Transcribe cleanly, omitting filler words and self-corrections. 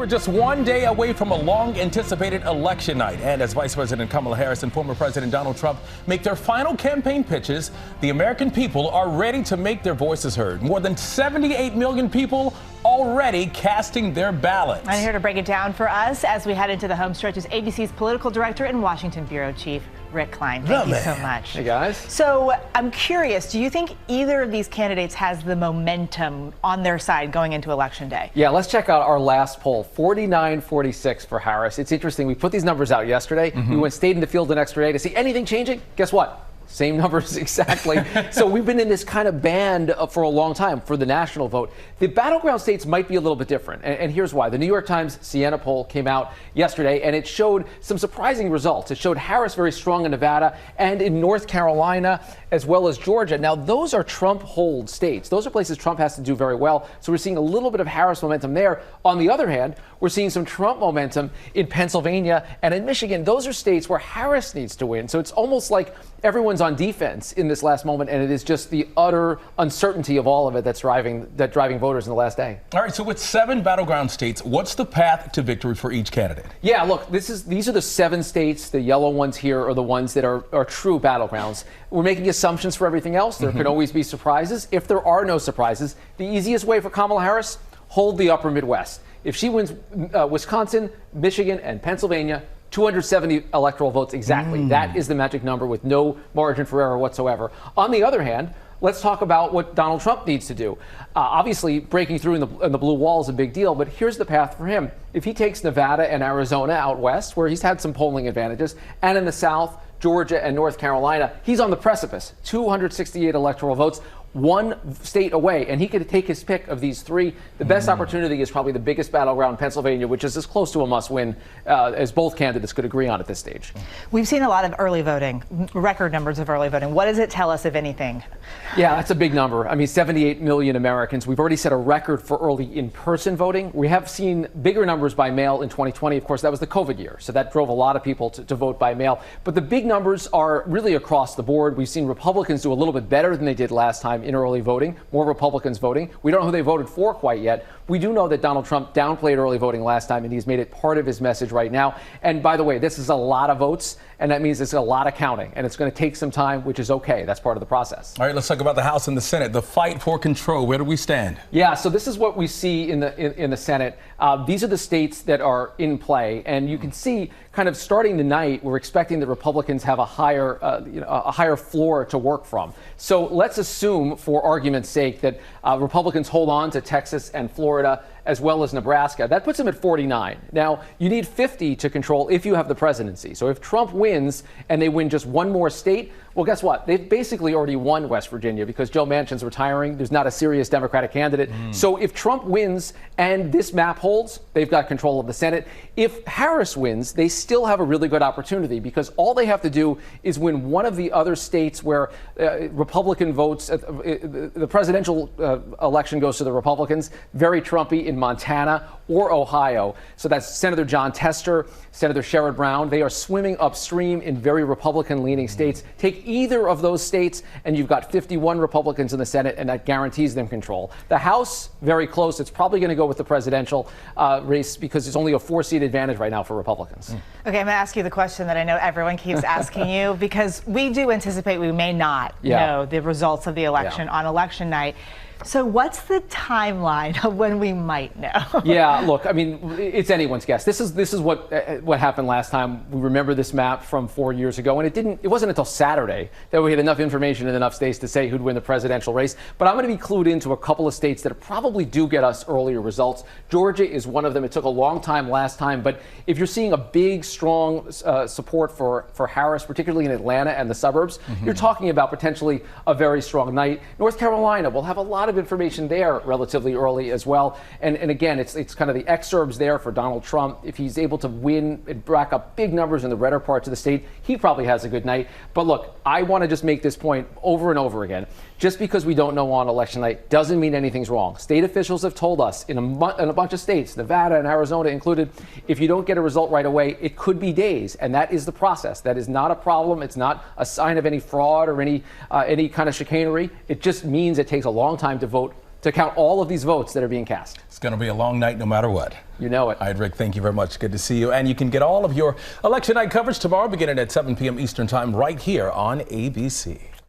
We're just one day away from a long-anticipated election night. And as Vice President Kamala Harris and former President Donald Trump make their final campaign pitches, the American people are ready to make their voices heard. More than 78 million people already casting their ballots. And here to break it down for us as we head into the home stretch is ABC's political director and Washington bureau chief, Klein. Thank you so much. Hey, guys. So I'm curious, do you think either of these candidates has the momentum on their side going into Election Day? Yeah, let's check out our last poll, 49-46 for Harris. It's interesting. We put these stayed in the field an extra day to see anything changing. Guess what? Same numbers exactly. So we've been in this kind of band for a long time for the national vote. The battleground states might be a little bit different, and here's why. The New York Times Siena poll came out yesterday, and it showed some surprising results. It showed Harris very strong in Nevada and in North Carolina, as well as Georgia. Now, those are Trump-hold states. Those are places Trump has to do very well. So we're seeing a little bit of Harris momentum there. On the other hand, we're seeing some Trump momentum in Pennsylvania and in Michigan. Those are states where Harris needs to win. So it's almost like everyone's on defense in this last moment, and it is just the utter uncertainty of all of it that's driving voters in the last day. All right, so with 7 battleground states, what's the path to victory for each candidate? Yeah, look, these are the 7 states. The yellow ones here are the ones that are true battlegrounds. We're making assumptions for everything else. There can always be surprises. If there are no surprises, the easiest way for Kamala Harris, hold the upper Midwest. If she wins Wisconsin, Michigan, and Pennsylvania, 270 electoral votes exactly. That is the magic number with no margin for error whatsoever. On the other hand, let's talk about what Donald Trump needs to do. Obviously, breaking through in the blue wall is a big deal, but here's the path for him. If he takes Nevada and Arizona out west, where he's had some polling advantages, and in the South, Georgia and North Carolina, he's on the precipice. 268 electoral votes. One state away, and he could take his pick of these 3. The best opportunity is probably the biggest battleground, Pennsylvania, which is as close to a must-win as both candidates could agree on at this stage. We've seen a lot of early voting, record numbers of early voting. What does it tell us, if anything? Yeah, that's a big number. I mean, 78 million Americans. We've already set a record for early in-person voting. We have seen bigger numbers by mail in 2020. Of course, that was the COVID year, so that drove a lot of people to vote by mail. But the big numbers are really across the board. We've seen Republicans do a little bit better than they did last time in early voting, more Republicans voting. We don't know who they voted for quite yet. We do know that Donald Trump downplayed early voting last time, and he's made it part of his message right now. And by the way, this is a lot of votes, and that means it's a lot of counting, and it's going to take some time, which is okay. That's part of the process. All right, let's talk about the House and the Senate. The fight for control. Where do we stand? Yeah, so this is what we see in the Senate. These are the states that are in play, and you can see kind of starting tonight, we're expecting that Republicans have a higher floor to work from. So let's assume, for argument's sake, that Republicans hold on to Texas and Florida as well as Nebraska. That puts them at 49. Now, you need 50 to control if you have the presidency. So if Trump wins and they win just one more state, well, guess what? They've basically already won West Virginia because Joe Manchin's retiring. There's not a serious Democratic candidate. So if Trump wins and this map holds, they've got control of the Senate. If Harris wins, they still have a really good opportunity because all they have to do is win one of the other states where Republican votes, the presidential election goes to the Republicans, very Trumpy in Montana or Ohio. So that's Senator John Tester, Senator Sherrod Brown. They are swimming upstream in very Republican-leaning states. Take either of those states, and you've got 51 Republicans in the Senate, and that guarantees them control. The House, very close. It's probably going to go with the presidential race because it's only a 4-seat advantage right now for Republicans. Okay, I'm going to ask you the question that I know everyone keeps asking you, because we do anticipate we may not know the results of the election on election night. So what's the timeline of when we might know? Yeah, look, I mean, it's anyone's guess. This is what happened last time. We remember this map from 4 years ago, and it wasn't until Saturday that we had enough information in enough states to say who'd win the presidential race. But I'm going to be clued into a couple of states that probably do get us earlier results. Georgia is one of them. It took a long time last time, but if you're seeing a big, strong support for Harris, particularly in Atlanta and the suburbs, you're talking about potentially a very strong night. North Carolina will have a lot of information there relatively early as well. And again, it's kind of the exurbs there for Donald Trump. If he's able to win and rack up big numbers in the redder parts of the state, he probably has a good night. But look, I want to just make this point over and over again. Just because we don't know on election night doesn't mean anything's wrong. State officials have told us in a bunch of states, Nevada and Arizona included, if you don't get a result right away, it could be days. And that is the process. That is not a problem. It's not a sign of any fraud or any kind of chicanery. It just means it takes a long time to vote to count all of these votes that are being cast. It's going to be a long night no matter what. You know it. All right, Rick, thank you very much. Good to see you. And you can get all of your election night coverage tomorrow beginning at 7 p.m. Eastern Time right here on ABC.